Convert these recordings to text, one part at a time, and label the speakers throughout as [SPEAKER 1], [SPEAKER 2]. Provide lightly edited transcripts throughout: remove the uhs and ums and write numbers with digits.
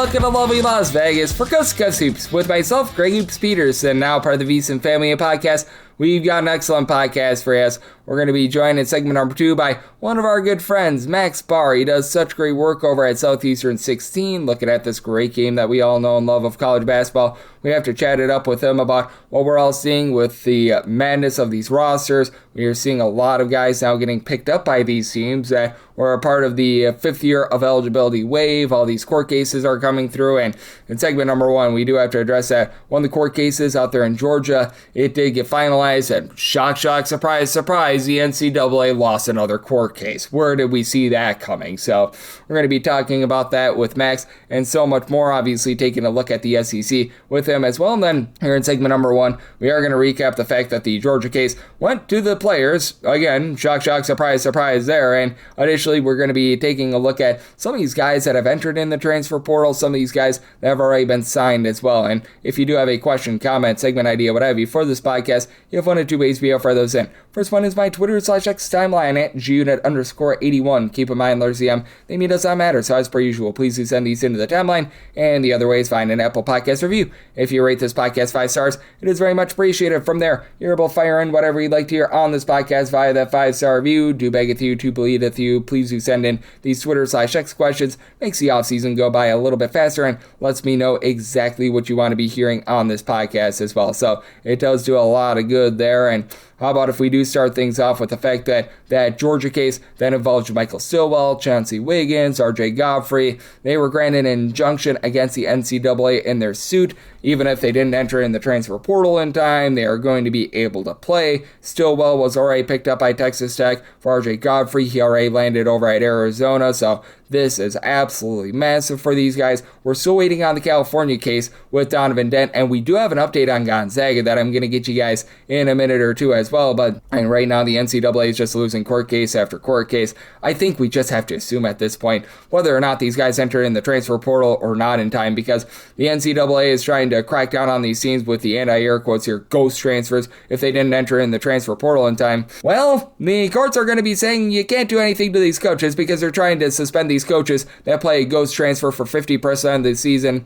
[SPEAKER 1] Welcome to lovely Las Vegas for Coast to Coast Hoops with myself, Greg Hoops Peterson, now part of the VSiN family of podcasts. We've got an excellent podcast for you. We're going to be joined in segment number 2 by one of our good friends, Max Barr. He does such great work over at Southeastern 16, looking at this great game that we all know and love of college basketball. We have to chat it up with him about what we're all seeing with the madness of these rosters. We are seeing a lot of guys now getting picked up by these teams that were a part of the fifth year of eligibility wave. All these court cases are coming through, and in segment number 1, we do have to address that. One of the court cases out there in Georgia, it did get finalized, and shock, surprise, surprise, the NCAA lost another court case. Where did we see that coming? So we're going to be talking about that with Max and so much more, obviously taking a look at the SEC with him as well. And then here in segment number 1, we are going to recap the fact that the Georgia case went to the players. Again, shock, surprise, surprise there. And additionally, we're going to be taking a look at some of these guys that have entered in the transfer portal, some of these guys that have already been signed as well. And if you do have a question, comment, segment idea, what have you for this podcast, you have one of 2 ways to be able to fire those in. First one is my Twitter/X timeline at gunit_81. Keep in mind, Lars EM, they mean does not matter. So as per usual, please do send these into the timeline. And the other way is find an Apple Podcast review. If you rate this podcast 5 stars, it is very much appreciated. From there, you're able to fire in whatever you'd like to hear on this podcast via that 5-star review. Do beg with you, to believe with you. Please do send in these Twitter/X questions. Makes the offseason go by a little bit faster and lets me know exactly what you want to be hearing on this podcast as well. So it does do a lot of good there. And how about if we do start things off with the fact that that Georgia case that involved Michael Stillwell, Chauncey Wiggins, RJ Godfrey, they were granted an injunction against the NCAA in their suit. Even if they didn't enter in the transfer portal in time, they are going to be able to play. Stillwell was already picked up by Texas Tech. For RJ Godfrey, he already landed over at Arizona, so this is absolutely massive for these guys. We're still waiting on the California case with Donovan Dent, and we do have an update on Gonzaga that I'm going to get you guys in a minute or two as well, but and right now the NCAA is just losing court case after court case. I think we just have to assume at this point whether or not these guys enter in the transfer portal or not in time, because the NCAA is trying to crack down on these teams with the anti-air quotes here, ghost transfers, if they didn't enter in the transfer portal in time. Well, the courts are going to be saying you can't do anything to these coaches because they're trying to suspend these coaches that play a ghost transfer for 50% of the season.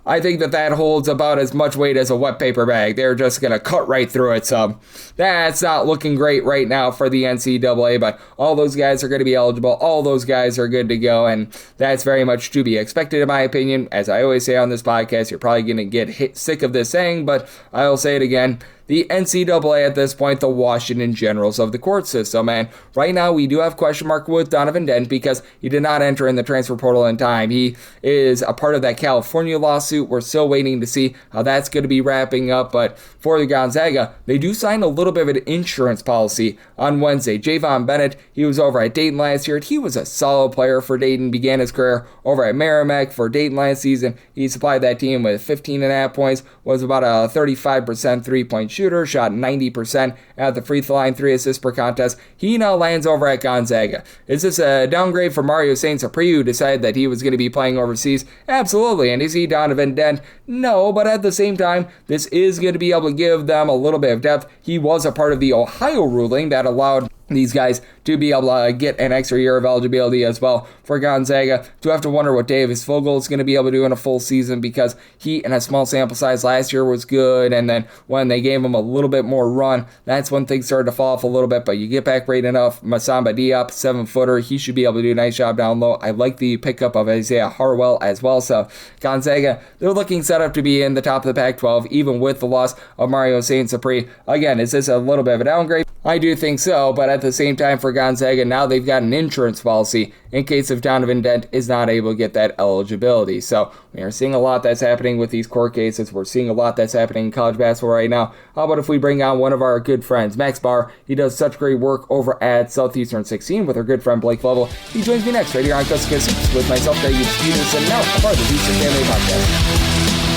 [SPEAKER 1] I think that holds about as much weight as a wet paper bag. They're just going to cut right through it. So that's not looking great right now for the NCAA, but all those guys are going to be eligible. All those guys are good to go, and that's very much to be expected in my opinion. As I always say on this podcast, you're probably going to get sick of this saying, but I'll say it again. The NCAA at this point, the Washington Generals of the court system. And right now we do have question mark with Donovan Dent because he did not enter in the transfer portal in time. He is a part of that California lawsuit. We're still waiting to see how that's going to be wrapping up. But for the Gonzaga, they do sign a little bit of an insurance policy on Wednesday. Javan Bennett, he was over at Dayton last year. He was a solid player for Dayton, began his career over at Merrimack for Dayton last season. He supplied that team with 15.5 points, was about a 35% three-point shooter, shot 90% at the free throw line, 3 assists per contest. He now lands over at Gonzaga. Is this a downgrade for Mario Saint-Cyr, who decided that he was going to be playing overseas? Absolutely. And is he Donovan Dent? No, but at the same time, this is going to be able to give them a little bit of depth. He was a part of the Ohio ruling that allowed these guys to be able to get an extra year of eligibility as well. For Gonzaga, do have to wonder what Davis Vogel is going to be able to do in a full season, because he, in a small sample size last year, was good, and then when they gave him a little bit more run, that's when things started to fall off a little bit, but you get back right enough. Masamba Diop, 7-footer, he should be able to do a nice job down low. I like the pickup of Isaiah Harwell as well, so Gonzaga, they're looking set up to be in the top of the Pac-12, even with the loss of Mario Saint-Cyr. Again, is this a little bit of a downgrade? I do think so, but at the same time for Gonzaga, now they've got an insurance policy in case if Donovan Dent is not able to get that eligibility. So we are seeing a lot that's happening with these court cases. We're seeing a lot that's happening in college basketball right now. How about if we bring on one of our good friends, Max Barr? He does such great work over at Southeastern 16 with our good friend Blake Lovell. He joins me next right here on Coast to Coast Hoops with myself, Greg Hoops Peterson, now a part of the VSiN Family Podcast.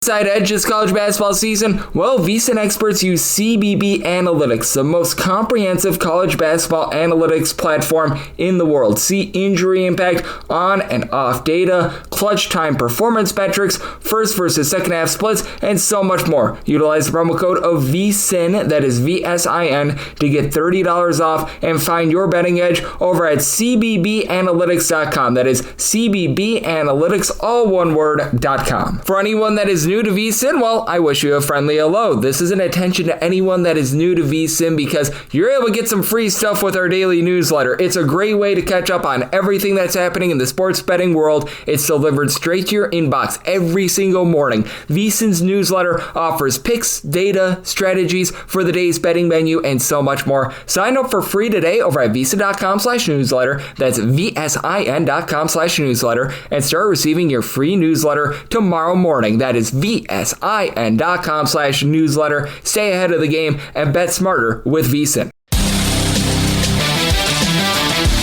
[SPEAKER 1] Side edge this college basketball season? Well, VSiN experts use CBB Analytics, the most comprehensive college basketball analytics platform in the world. See injury impact, on and off data, clutch time performance metrics, first versus second half splits, and so much more. Utilize the promo code of VSiN, that is VSIN, to get $30 off and find your betting edge over at cbbanalytics.com. That is cbbanalytics, all one word.com. For anyone that is new to VSiN, well, I wish you a friendly hello. This is an attention to anyone that is new to VSiN because you're able to get some free stuff with our daily newsletter. It's a great way to catch up on everything that's happening in the sports betting world. It's delivered straight to your inbox every single morning. VSiN's newsletter offers picks, data, strategies for the day's betting menu, and so much more. Sign up for free today over at VSiN.com/newsletter. That's VSIN.com/newsletter, and start receiving your free newsletter tomorrow morning. That is VSIN.com/newsletter. Stay ahead of the game and bet smarter with VSiN.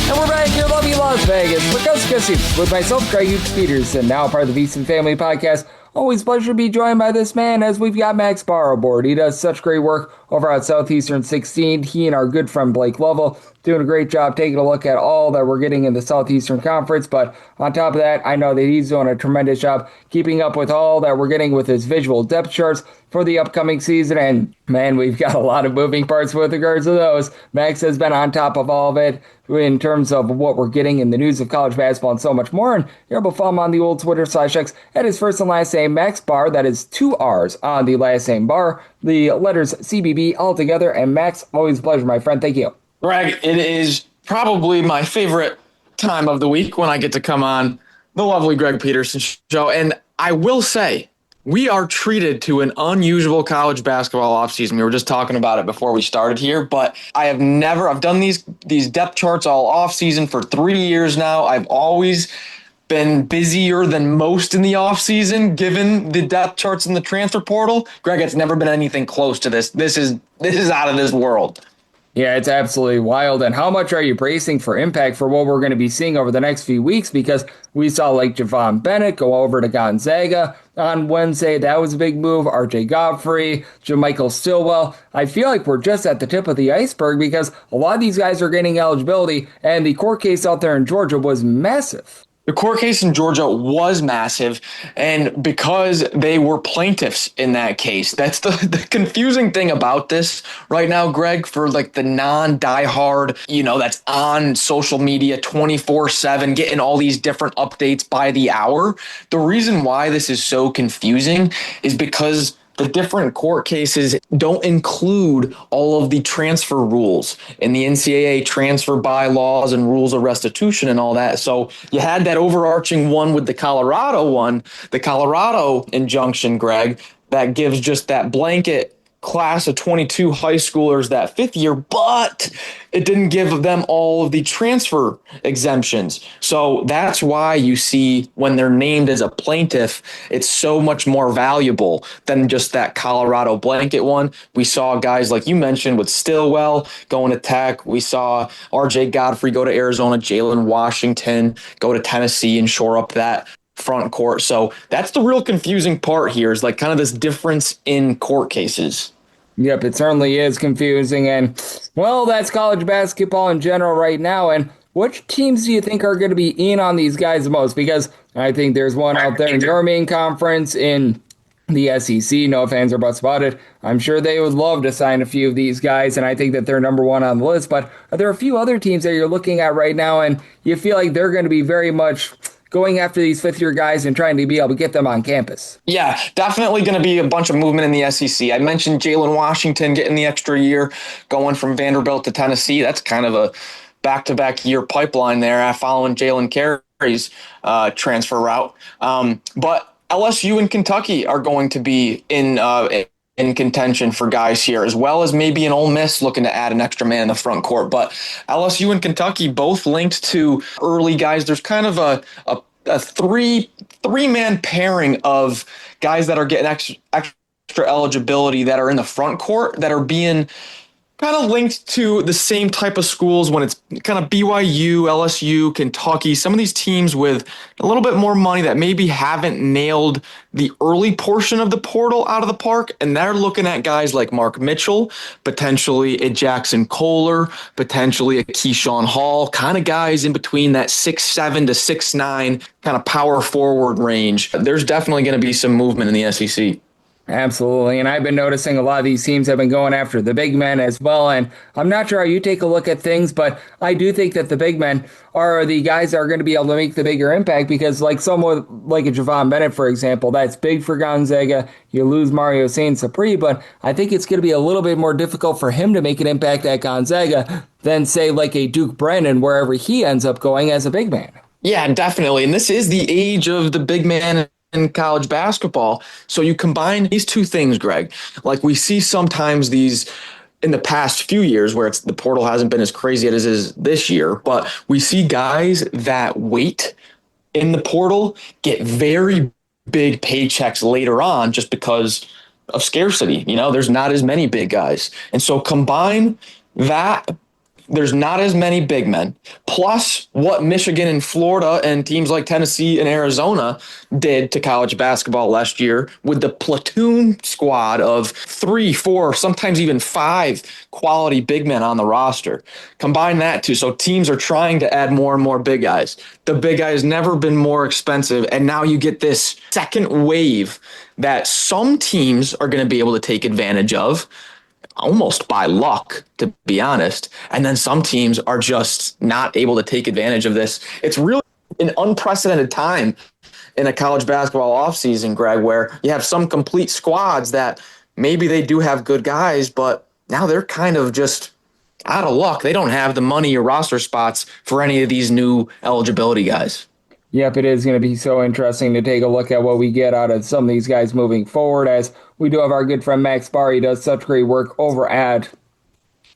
[SPEAKER 1] And we're back here, lovely Las Vegas, for Gonzaga with myself, Greg Hoops Peterson, now part of the VSiN Family Podcast. Always a pleasure to be joined by this man as we've got Max Barr aboard. He does such great work over at Southeastern 16. He and our good friend Blake Lovell doing a great job taking a look at all that we're getting in the Southeastern Conference. But on top of that, I know that he's doing a tremendous job keeping up with all that we're getting with his visual depth charts for the upcoming season. And man, we've got a lot of moving parts with regards to those. Max has been on top of all of it in terms of what we're getting in the news of college basketball and so much more. And you're able to follow him on the old Twitter/X at his first and last name, Max Barr. That is 2 R's on the last name Barr, the letters CBB all together. And Max, always a pleasure, my friend. Thank you.
[SPEAKER 2] Greg, it is probably my favorite time of the week when I get to come on the lovely Greg Peterson show. And I will say, we are treated to an unusual college basketball offseason. We were just talking about it before we started here, but I've done these depth charts all offseason for 3 years now. I've always been busier than most in the offseason, given the depth charts in the transfer portal. Greg, it's never been anything close to this. This is out of this world.
[SPEAKER 1] Yeah, it's absolutely wild. And how much are you bracing for impact for what we're going to be seeing over the next few weeks? Because we saw like Javan Bennett go over to Gonzaga on Wednesday. That was a big move. RJ Godfrey, JaMychal Stillwell. I feel like we're just at the tip of the iceberg because a lot of these guys are getting eligibility, and the court case out there in Georgia was massive.
[SPEAKER 2] The court case in Georgia was massive, and because they were plaintiffs in that case, that's the confusing thing about this right now, Greg, for like the non-diehard, that's on social media 24/7, getting all these different updates by the hour. The reason why this is so confusing is because the different court cases don't include all of the transfer rules in the NCAA transfer bylaws and rules of restitution and all that. So you had that overarching one with the Colorado injunction, Greg, that gives just that blanket class of 22 high schoolers that fifth year, but it didn't give them all of the transfer exemptions. So that's why you see when they're named as a plaintiff, it's so much more valuable than just that Colorado blanket one. We saw guys like you mentioned with Stillwell going to Tech. We saw RJ Godfrey go to Arizona, Jalen Washington go to Tennessee and shore up that front court. So that's the real confusing part here, is like kind of this difference in court cases.
[SPEAKER 1] Yep, it certainly is confusing. And, well, that's college basketball in general right now. And which teams do you think are going to be in on these guys the most? Because I think there's one out there in your main conference in the SEC. No fans are buts about it. I'm sure they would love to sign a few of these guys, and I think that they're number one on the list. But are there a few other teams that you're looking at right now, and you feel like they're going to be very much going after these fifth-year guys and trying to be able to get them on campus?
[SPEAKER 2] Yeah, definitely going to be a bunch of movement in the SEC. I mentioned Jalen Washington getting the extra year, going from Vanderbilt to Tennessee. That's kind of a back-to-back year pipeline there following Jalen Carey's transfer route. But LSU and Kentucky are going to be in contention for guys here, as well as maybe an Ole Miss looking to add an extra man in the front court. But LSU and Kentucky both linked to early guys. There's kind of a three-man pairing of guys that are getting extra eligibility that are in the front court that are being kind of linked to the same type of schools when it's kind of BYU, LSU, Kentucky, some of these teams with a little bit more money that maybe haven't nailed the early portion of the portal out of the park. And they're looking at guys like Mark Mitchell, potentially a Jackson Kohler, potentially a Keyshawn Hall, kind of guys in between that 6'7" to 6'9" kind of power forward range. There's definitely going to be some movement in the SEC.
[SPEAKER 1] Absolutely. And I've been noticing a lot of these teams have been going after the big men as well. And I'm not sure how you take a look at things, but I do think that the big men are the guys that are going to be able to make the bigger impact because like someone like a Javan Bennett, for example, that's big for Gonzaga. You lose Mario Saint-Sapri, but I think it's going to be a little bit more difficult for him to make an impact at Gonzaga than say like a Duke Brennan, wherever he ends up going as a big man.
[SPEAKER 2] Yeah, definitely. And this is the age of the big man in college basketball. So you combine these two things, Greg, like we see sometimes these in the past few years where the portal hasn't been as crazy as it is this year, but we see guys that wait in the portal get very big paychecks later on just because of scarcity. There's not as many big guys. And so combine that. There's not as many big men. Plus what Michigan and Florida and teams like Tennessee and Arizona did to college basketball last year with the platoon squad of 3, 4, sometimes even 5 quality big men on the roster. Combine that too. So teams are trying to add more and more big guys. The big guy has never been more expensive. And now you get this second wave that some teams are going to be able to take advantage of, almost by luck, to be honest. And then some teams are just not able to take advantage of this. It's really an unprecedented time in a college basketball offseason, Greg, where you have some complete squads that maybe they do have good guys, but now they're kind of just out of luck. They don't have the money or roster spots for any of these new eligibility guys.
[SPEAKER 1] Yep, it is going to be so interesting to take a look at what we get out of some of these guys moving forward, as we do have our good friend Max Barr. He does such great work over at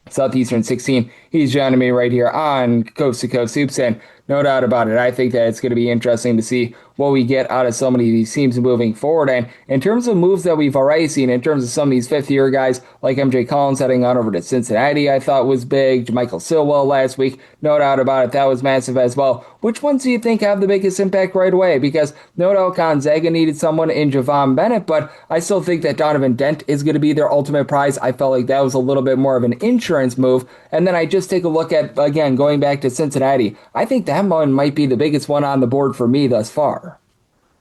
[SPEAKER 1] Southeastern 16. He's joining me right here on Coast to Coast Hoops, and no doubt about it, I think that it's going to be interesting to see what we get out of so many of these teams moving forward. And in terms of moves that we've already seen, in terms of some of these fifth-year guys like MJ Collins heading on over to Cincinnati, I thought was big. Michael Stilwell last week, no doubt about it, that was massive as well. Which ones do you think have the biggest impact right away? Because no doubt Gonzaga needed someone in Javan Bennett, but I still think that Donovan Dent is going to be their ultimate prize. I felt like that was a little bit more of an insurance move. And then I just take a look at, again, going back to Cincinnati, I think that one might be the biggest one on the board for me thus far.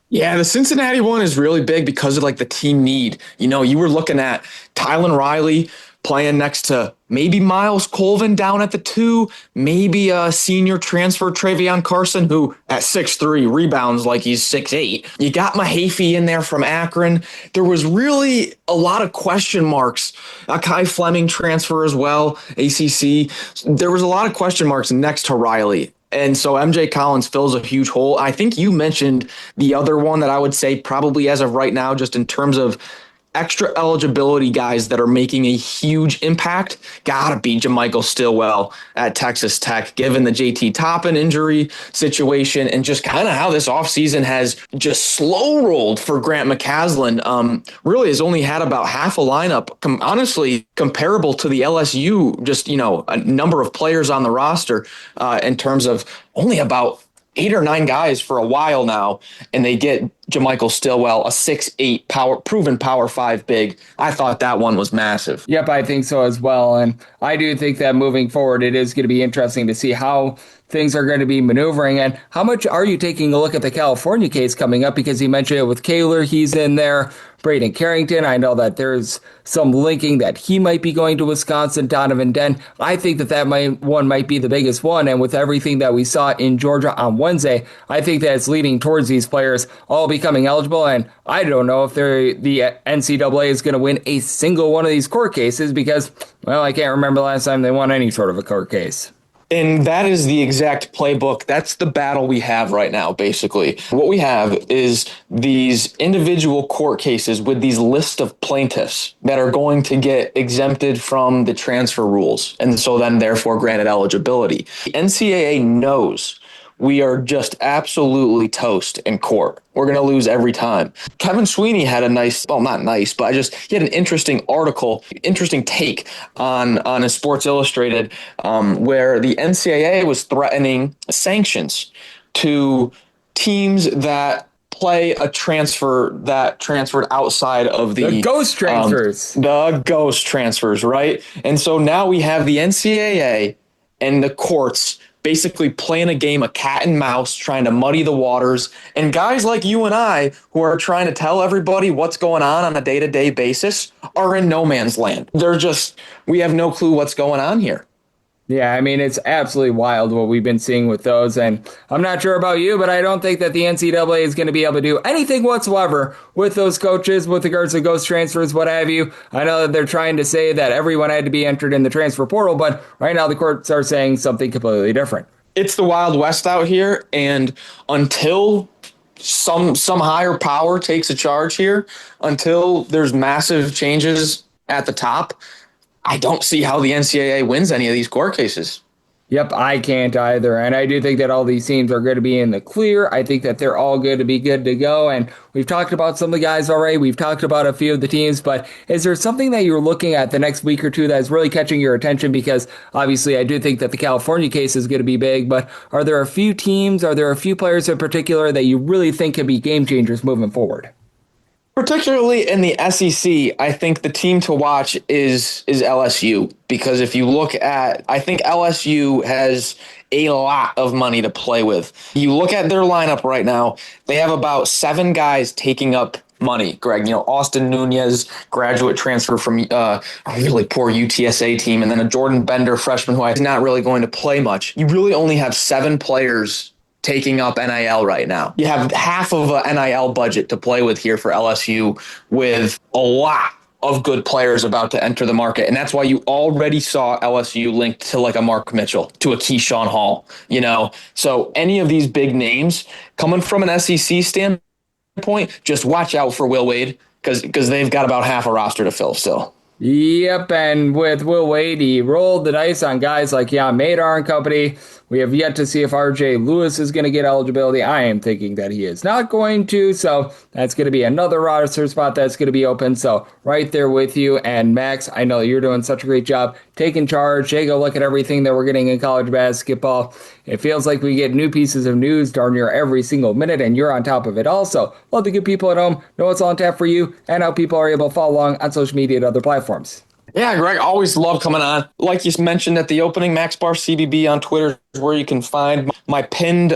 [SPEAKER 2] Yeah, the Cincinnati one is really big because of like the team need. You were looking at Tylen Riley playing next to maybe Miles Colvin down at the 2, maybe a senior transfer Travion Carson, who at 6'3" rebounds like he's 6'8". You got Mahaffey in there from Akron. There was really a lot of question marks. A Kai Fleming transfer as well, ACC. There was a lot of question marks next to Riley. And so MJ Collins fills a huge hole. I think you mentioned the other one that I would say probably as of right now, just in terms of extra eligibility guys that are making a huge impact, gotta be JaMychal Stillwell at Texas Tech, given the JT Toppin injury situation and just kind of how this offseason has just slow rolled for Grant McCaslin. Really has only had about half a lineup, honestly comparable to the LSU, just, a number of players on the roster in terms of only about 8 or 9 guys for a while now, and they get JaMychal Stillwell, a 6'8" proven power 5 big. I thought that one was massive.
[SPEAKER 1] Yep, I think so as well. And I do think that moving forward, it is going to be interesting to see how things are going to be maneuvering. And how much are you taking a look at the California case coming up? Because he mentioned it with Kaler, he's in there. Braden Carrington, I know that there's some linking that he might be going to Wisconsin. Donovan Dent, I think that might be the biggest one. And with everything that we saw in Georgia on Wednesday, I think that it's leading towards these players all becoming eligible. And I don't know if the NCAA is going to win a single one of these court cases because, well, I can't remember the last time they won any sort of a court case.
[SPEAKER 2] And that is the exact playbook. That's the battle we have right now, basically. What we have is these individual court cases with these list of plaintiffs that are going to get exempted from the transfer rules, and so then therefore granted eligibility. The NCAA knows we are just absolutely toast in court. We're going to lose every time. Kevin Sweeney had a nice, well, not nice, but he had an interesting article, interesting take on his Sports Illustrated, where the NCAA was threatening sanctions to teams that play a transfer that transferred outside of
[SPEAKER 1] the ghost transfers.
[SPEAKER 2] The ghost transfers, right? And so now we have the NCAA and the courts basically playing a game of cat and mouse, trying to muddy the waters. And guys like you and I, who are trying to tell everybody what's going on a day-to-day basis, are in no man's land. We have no clue what's going on here.
[SPEAKER 1] Yeah, I mean, it's absolutely wild what we've been seeing with those. And I'm not sure about you, but I don't think that the NCAA is going to be able to do anything whatsoever with those coaches, with regards to ghost transfers, what have you. I know that they're trying to say that everyone had to be entered in the transfer portal, but right now the courts are saying something completely different.
[SPEAKER 2] It's the Wild West out here, and until some higher power takes a charge here, until there's massive changes at the top, I don't see how the NCAA wins any of these court cases.
[SPEAKER 1] Yep, I can't either. And I do think that all these teams are going to be in the clear. I think that they're all going to be good to go. And we've talked about some of the guys already. We've talked about a few of the teams. But is there something that you're looking at the next week or two that is really catching your attention? Because obviously I do think that the California case is going to be big. But are there a few teams, are there a few players in particular that you really think could be game changers moving forward?
[SPEAKER 2] Particularly in the SEC, I think the team to watch is LSU, because if you look at, I think LSU has a lot of money to play with. You look at their lineup right now, they have about 7 guys taking up money, Greg. Austin Nunez, graduate transfer from a really poor UTSA team, and then a Jordan Bender freshman who is not really going to play much. You really only have 7 players taking up NIL right now. You have half of an NIL budget to play with here for LSU, with a lot of good players about to enter the market. And that's why you already saw LSU linked to like a Mark Mitchell, to a Keyshawn Hall, So any of these big names coming from an SEC standpoint, just watch out for Will Wade, because they've got about half a roster to fill still.
[SPEAKER 1] Yep, and with Will Wade, he rolled the dice on guys like Madar and company. We have yet to see if RJ Lewis is going to get eligibility. I am thinking that he is not going to, so that's going to be another roster spot that's going to be open. So right there with you. And Max, I know you're doing such a great job taking charge, take a look at everything that we're getting in college basketball. It feels like we get new pieces of news darn near every single minute, and you're on top of it also. Love to get people at home know what's on tap for you and how people are able to follow along on social media and other platforms.
[SPEAKER 2] Yeah, Greg, always love coming on. Like you mentioned at the opening, Max Barr CBB on Twitter is where you can find my pinned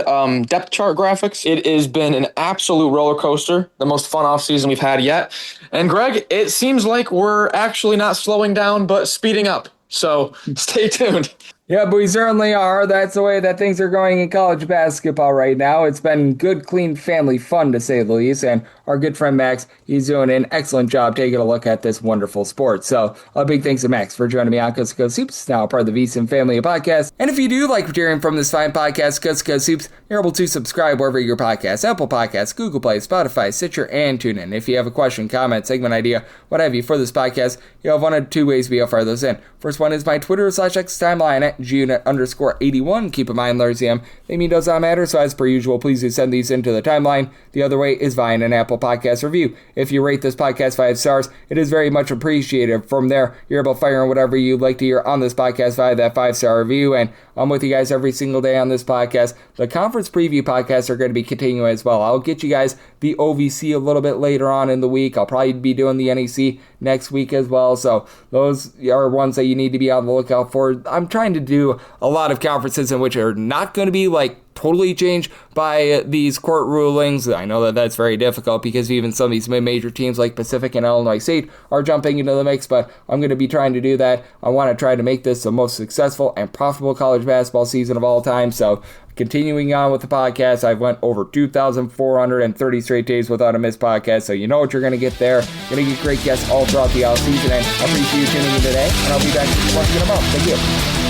[SPEAKER 2] depth chart graphics. It has been an absolute roller coaster, the most fun offseason we've had yet. And Greg, it seems like we're actually not slowing down, but speeding up. So stay tuned.
[SPEAKER 1] Yeah, but we certainly are. That's the way that things are going in college basketball right now. It's been good, clean family fun, to say the least. And our good friend Max, he's doing an excellent job taking a look at this wonderful sport. So a big thanks to Max for joining me on Coast to Coast Hoops, now part of the VSiN family of podcasts. And if you do like hearing from this fine podcast, Coast to Coast Hoops, you're able to subscribe wherever your podcasts, Apple Podcasts, Google Play, Spotify, Stitcher, and TuneIn. If you have a question, comment, segment idea, what have you for this podcast, you have one of 2 ways we'll fire those in. First one is my Twitter/X timeline at GUnit_81. Keep in mind, Larry ZM, they mean does not matter, so as per usual, please do send these into the timeline. The other way is via an Apple Podcast review. If you rate this podcast 5 stars, it is very much appreciated. From there, you're able to fire in whatever you'd like to hear on this podcast via that 5-star review, and I'm with you guys every single day on this podcast. The conference preview podcasts are going to be continuing as well. I'll get you guys the OVC a little bit later on in the week. I'll probably be doing the NEC next week as well, so those are ones that you need to be on the lookout for. I'm trying to do a lot of conferences in which are not going to be totally changed by these court rulings. I know that that's very difficult because even some of these mid-major teams like Pacific and Illinois State are jumping into the mix, but I'm going to be trying to do that. I want to try to make this the most successful and profitable college basketball season of all time. So continuing on with the podcast, I've went over 2,430 straight days without a missed podcast, so you know what you're going to get there. Going to get great guests all throughout the offseason, and I appreciate you tuning in today, and I'll be back once in a month. Thank you.